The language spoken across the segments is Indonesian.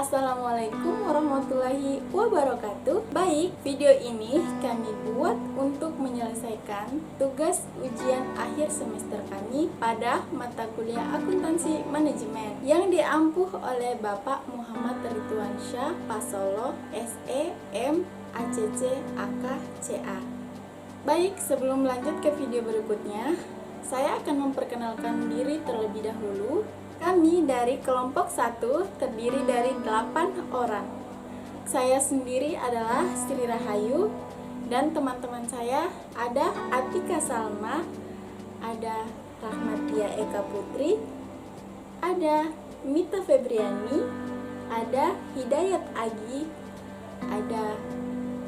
Assalamualaikum warahmatullahi wabarakatuh. Baik, video ini kami buat untuk menyelesaikan tugas ujian akhir semester kami pada mata kuliah akuntansi manajemen yang diampuh oleh Bapak Muhammad Ridwan Syah Pasolo SE M ACC AK CA. Baik, sebelum lanjut ke video berikutnya, saya akan memperkenalkan diri terlebih dahulu. Kami dari kelompok 1 terdiri dari 8 orang. Saya sendiri adalah Sri Rahayu dan teman-teman saya ada Atika Salma, ada Rahmatia Eka Putri, ada Mita Febriani, ada Hidayat Agi, ada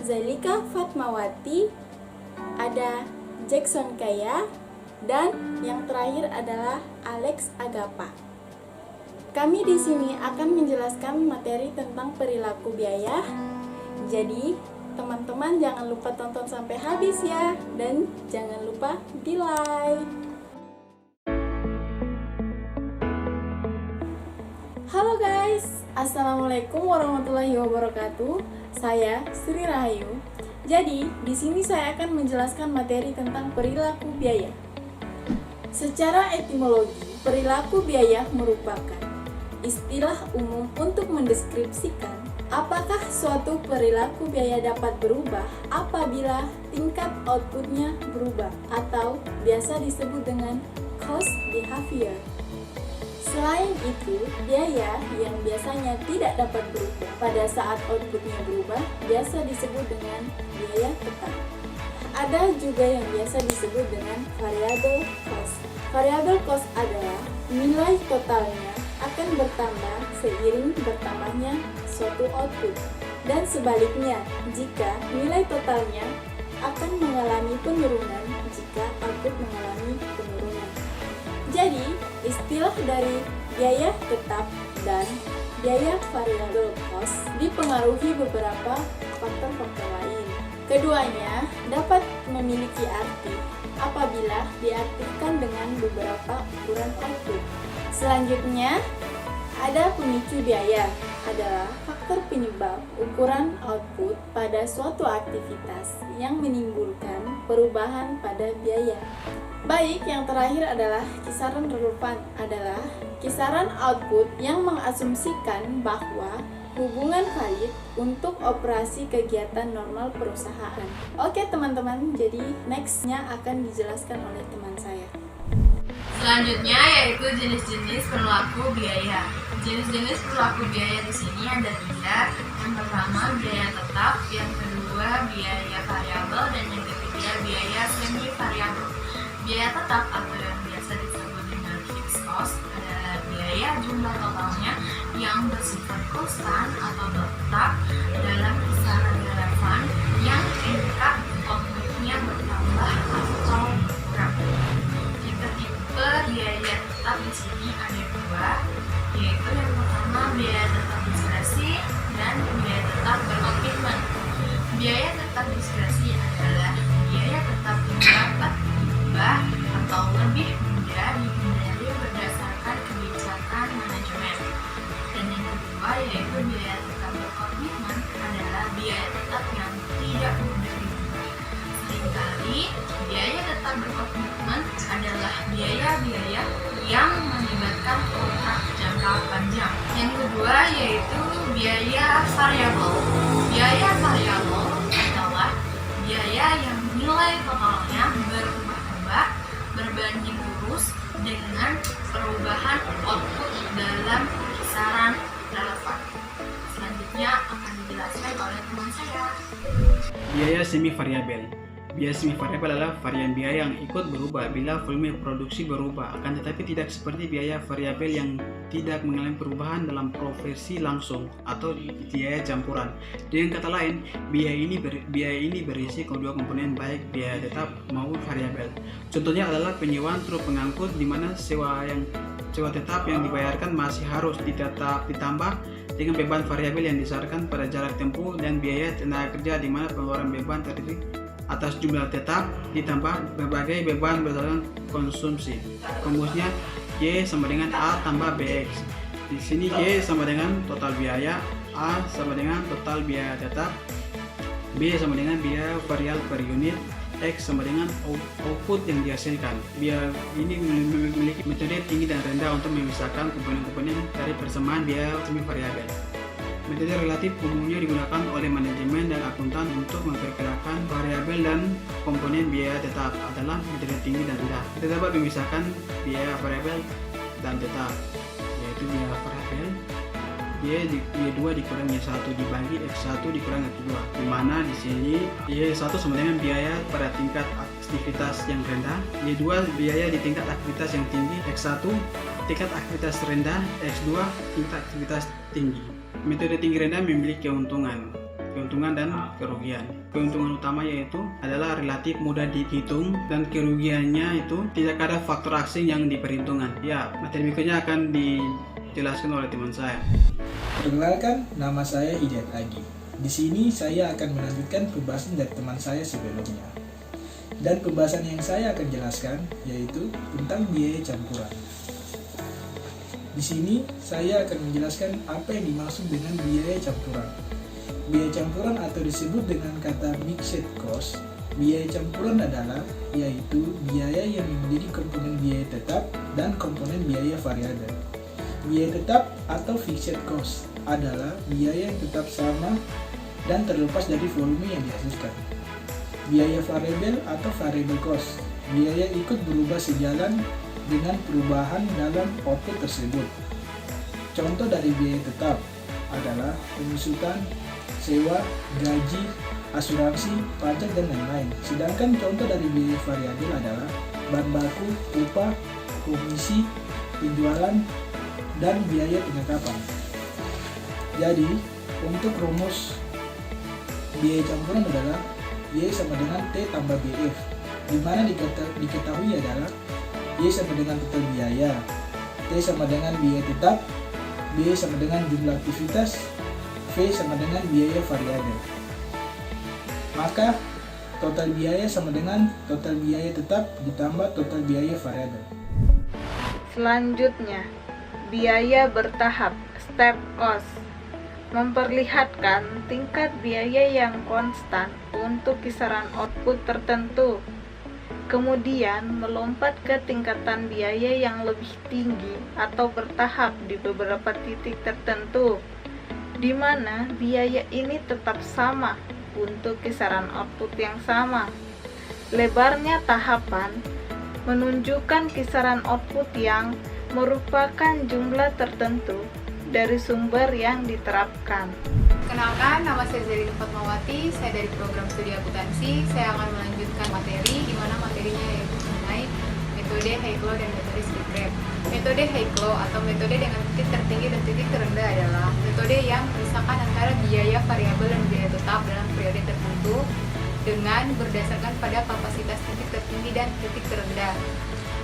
Zalika Fatmawati, ada Jackson Kaya, dan yang terakhir adalah Alex Agapa. Kami di sini akan menjelaskan materi tentang perilaku biaya. Jadi, teman-teman jangan lupa tonton sampai habis ya, dan jangan lupa di like. Halo guys, Assalamualaikum warahmatullahi wabarakatuh. Saya Sri Rahayu. Jadi, di sini saya akan menjelaskan materi tentang perilaku biaya. Secara etimologi, perilaku biaya merupakan istilah umum untuk mendeskripsikan apakah suatu perilaku biaya dapat berubah apabila tingkat outputnya berubah atau biasa disebut dengan cost behavior. Selain itu, biaya yang biasanya tidak dapat berubah pada saat outputnya berubah biasa disebut dengan biaya tetap. Ada juga yang biasa disebut dengan variable cost. Variable cost adalah nilai totalnya akan bertambah seiring bertambahnya suatu output, dan sebaliknya jika nilai totalnya akan mengalami penurunan jika output mengalami penurunan. Jadi, istilah dari biaya tetap dan biaya variable cost dipengaruhi beberapa faktor-faktor lain. Keduanya dapat memiliki arti apabila diartikan dengan beberapa ukuran output. Selanjutnya, ada pemicu biaya, adalah faktor penyebab ukuran output pada suatu aktivitas yang menimbulkan perubahan pada biaya. Baik, yang terakhir adalah kisaran relevan, adalah kisaran output yang mengasumsikan bahwa hubungan valid untuk operasi kegiatan normal perusahaan. Oke teman-teman, jadi nextnya akan dijelaskan oleh teman saya. Selanjutnya yaitu jenis-jenis perilaku biaya. Jenis-jenis perilaku biaya di sini ada 3. Yang pertama biaya tetap, yang kedua biaya variabel, dan yang ketiga biaya semi variabel. Biaya tetap atau yang biasa disebut dengan fixed cost adalah biaya jumlah totalnya yang bersifat konstan atau tetap dalam kisaran relevan yang tingkat outputnya bertambah atau berkurang. Tipe biaya tetap di sini ada 2, yaitu yang pertama biaya tetap diskresi dan biaya tetap berkomitmen. Biaya tetap diskresi adalah biaya tetap yang dapat diubah atau lebih mudah dihindari berdasarkan kebijakan manajemen. Dan yang kedua yaitu biaya tetap berkomitmen adalah biaya tetap yang tidak mudah diubah. Seringkali biaya tetap berkomitmen adalah biaya-biaya yang melibatkan kontrak jangka panjang. Yang kedua yaitu biaya variabel. Biaya variabel adalah biaya yang nilai totalnya berubah-ubah berbanding lurus dengan perubahan output dalam kisaran relevan. Selanjutnya akan dijelaskan oleh teman saya. Biaya semi variabel. Biaya semi variabel adalah varian biaya yang ikut berubah bila volume produksi berubah, akan tetapi tidak seperti biaya variabel yang tidak mengalami perubahan dalam profesi langsung atau biaya campuran. Dengan kata lain, biaya ini berisi kedua komponen baik biaya tetap maupun variabel. Contohnya adalah penyewaan truk pengangkut di mana sewa tetap yang dibayarkan masih harus ditambah dengan beban variabel yang disyaratkan pada jarak tempuh dan biaya tenaga kerja di mana pengeluaran beban terdiri atas jumlah tetap ditambah berbagai beban berdasarkan konsumsi. Rumusnya Y sama dengan A tambah BX. Di sini G sama dengan total biaya, A sama dengan total biaya tetap, B sama dengan biaya variabel per unit, X sama dengan output yang dihasilkan. Biaya ini memiliki metode tinggi dan rendah untuk memisahkan komponen-komponen dari persamaan biaya semi variabel. Metode relatif umumnya digunakan oleh manajemen dan akuntan untuk memperkirakan variabel dan komponen biaya tetap adalah metode tinggi dan rendah. Kita dapat memisahkan biaya variabel dan tetap, yaitu biaya variabel Y2 dikurang Y1 dibagi X1 dikurang X2, di mana di sini Y1 sama dengan biaya pada tingkat aktivitas yang rendah, Y2 biaya di tingkat aktivitas yang tinggi, X1 tingkat aktivitas rendah, X2 tingkat aktivitas tinggi. Metode tinggi rendah memiliki keuntungan dan kerugian. Keuntungan utama yaitu adalah relatif mudah dihitung dan kerugiannya itu tidak ada faktor asing yang diperhitungkan. Ya, materi berikutnya akan dijelaskan oleh teman saya. Perkenalkan, nama saya Hidayat Agi. Di sini saya akan melanjutkan pembahasan dari teman saya sebelumnya. Dan pembahasan yang saya akan jelaskan yaitu tentang biaya campuran. Di sini saya akan menjelaskan apa yang dimaksud dengan biaya campuran. Biaya campuran atau disebut dengan kata mixed cost. Biaya campuran adalah yaitu biaya yang menjadi komponen biaya tetap dan komponen biaya variabel. Biaya tetap atau fixed cost adalah biaya yang tetap sama dan terlepas dari volume yang dihasilkan. Biaya variabel atau variable cost, biaya ikut berubah sejalan dengan perubahan dalam output tersebut. Contoh dari biaya tetap adalah pemasukan, sewa, gaji, asuransi, pajak, dan lain-lain. Sedangkan contoh dari biaya variabel adalah bahan baku, upah, komisi, penjualan, dan biaya penetapan. Jadi, untuk rumus biaya campuran adalah Y sama dengan T tambah BF, di mana diketahui adalah Y sama dengan total biaya, T sama dengan biaya tetap, B sama dengan jumlah aktivitas, V sama dengan biaya variabel. Maka, total biaya sama dengan total biaya tetap ditambah total biaya variabel. Selanjutnya, biaya bertahap, step cost, memperlihatkan tingkat biaya yang konstan untuk kisaran output tertentu, kemudian melompat ke tingkatan biaya yang lebih tinggi atau bertahap di beberapa titik tertentu, di mana biaya ini tetap sama untuk kisaran output yang sama. Lebarnya tahapan menunjukkan kisaran output yang merupakan jumlah tertentu dari sumber yang diterapkan. Kenalkan, nama saya Zerina Fatmawati, saya dari program studi akuntansi. Saya akan melanjutkan materi, di mana materinya yaitu mengenai metode Haiglo dan metode Skip-Grab. Metode Haiglo atau metode dengan titik tertinggi dan titik terendah adalah metode yang memisahkan antara biaya variabel dan biaya tetap dalam periode tertentu dengan berdasarkan pada kapasitas titik tertinggi dan titik terendah.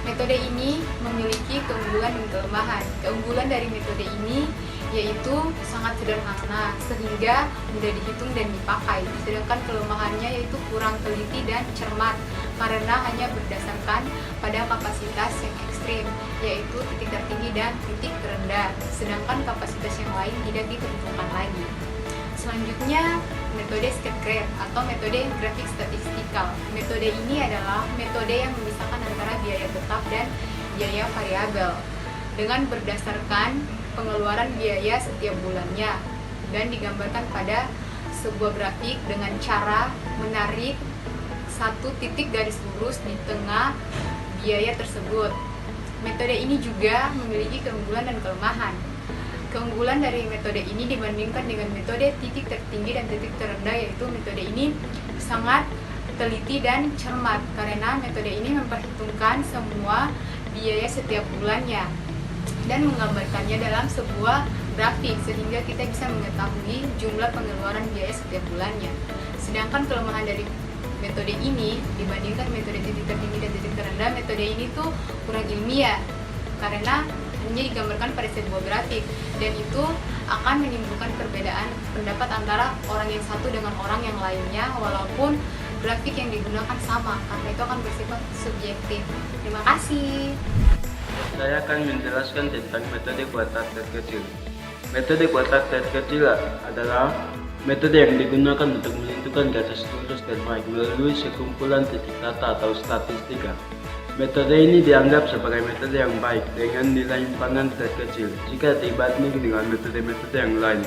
Metode ini memiliki keunggulan dan kelemahan. Keunggulan dari metode ini yaitu sangat sederhana sehingga mudah dihitung dan dipakai. Sedangkan kelemahannya yaitu kurang teliti dan cermat karena hanya berdasarkan pada kapasitas yang ekstrim, yaitu titik tertinggi dan titik terendah. Sedangkan kapasitas yang lain tidak ditentukan lagi. Selanjutnya, metode Skip-Grab atau metode grafik statistikal. Metode ini adalah metode yang memisahkan antara biaya tetap dan biaya variabel dengan berdasarkan pengeluaran biaya setiap bulannya dan digambarkan pada sebuah grafik dengan cara menarik satu titik garis lurus di tengah biaya tersebut. Metode ini juga memiliki keunggulan dan kelemahan. Keunggulan dari metode ini dibandingkan dengan metode titik tertinggi dan titik terendah, yaitu metode ini sangat teliti dan cermat karena metode ini memperhitungkan semua biaya setiap bulannya dan menggambarkannya dalam sebuah grafik sehingga kita bisa mengetahui jumlah pengeluaran biaya setiap bulannya. Sedangkan kelemahan dari metode ini dibandingkan metode titik tertinggi dan titik terendah, metode ini tuh kurang ilmiah karena hanya digambarkan pada sebuah grafik dan itu akan menimbulkan perbedaan pendapat antara orang yang satu dengan orang yang lainnya walaupun grafik yang digunakan sama karena itu akan bersifat subjektif. Terima kasih. Saya akan menjelaskan tentang metode kuartat terkecil. Metode kuartat terkecil adalah metode yang digunakan untuk menentukan garis lurus terbaik melalui sekumpulan titik data atau statistika. Metode ini dianggap sebagai metode yang baik dengan nilai impangan terkecil jika dibanding dengan metode-metode yang lain.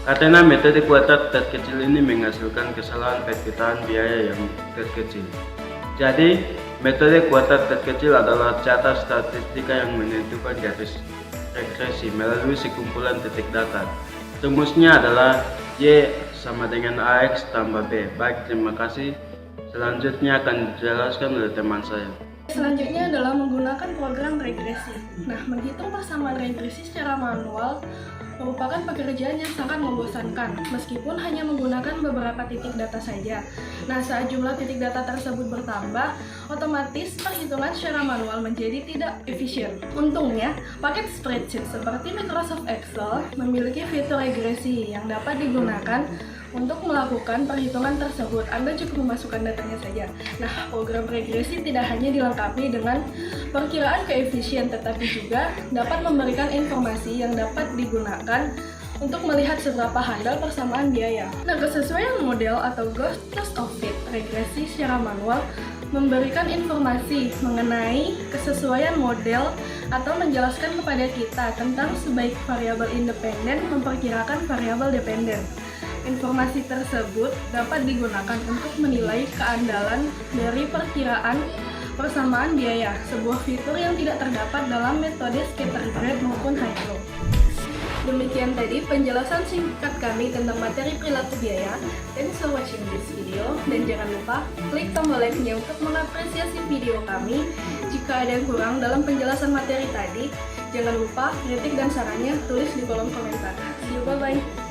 Karena metode kuartat terkecil ini menghasilkan kesalahan perkiraan biaya yang terkecil. Jadi, metode kuartat terkecil adalah cara statistika yang menentukan garis regresi melalui sekumpulan titik data. Rumusnya adalah Y sama dengan AX tambah B. Baik, terima kasih. Selanjutnya akan dijelaskan oleh teman saya. Selanjutnya adalah menggunakan program regresi. Nah, menghitung persamaan regresi secara manual merupakan pekerjaan yang sangat membosankan, meskipun hanya menggunakan beberapa titik data saja. Nah, saat jumlah titik data tersebut bertambah, otomatis perhitungan secara manual menjadi tidak efisien. Untungnya, paket spreadsheet seperti Microsoft Excel memiliki fitur regresi yang dapat digunakan untuk melakukan perhitungan tersebut. Anda cukup memasukkan datanya saja. Nah, program regresi tidak hanya dilengkapi dengan perkiraan keefisien, tetapi juga dapat memberikan informasi yang dapat digunakan untuk melihat seberapa handal persamaan biaya. Nah, kesesuaian model atau cost of fit regresi secara manual memberikan informasi mengenai kesesuaian model atau menjelaskan kepada kita tentang sebaik variabel independen memperkirakan variabel dependen. Informasi tersebut dapat digunakan untuk menilai keandalan dari perkiraan persamaan biaya, sebuah fitur yang tidak terdapat dalam metode scattergraph maupun Hydro. Demikian tadi penjelasan singkat kami tentang materi perilaku biaya. Thanks for watching this video, dan jangan lupa klik tombol like-nya untuk mengapresiasi video kami. Jika ada yang kurang dalam penjelasan materi tadi, jangan lupa kritik dan sarannya tulis di kolom komentar. See you, bye-bye.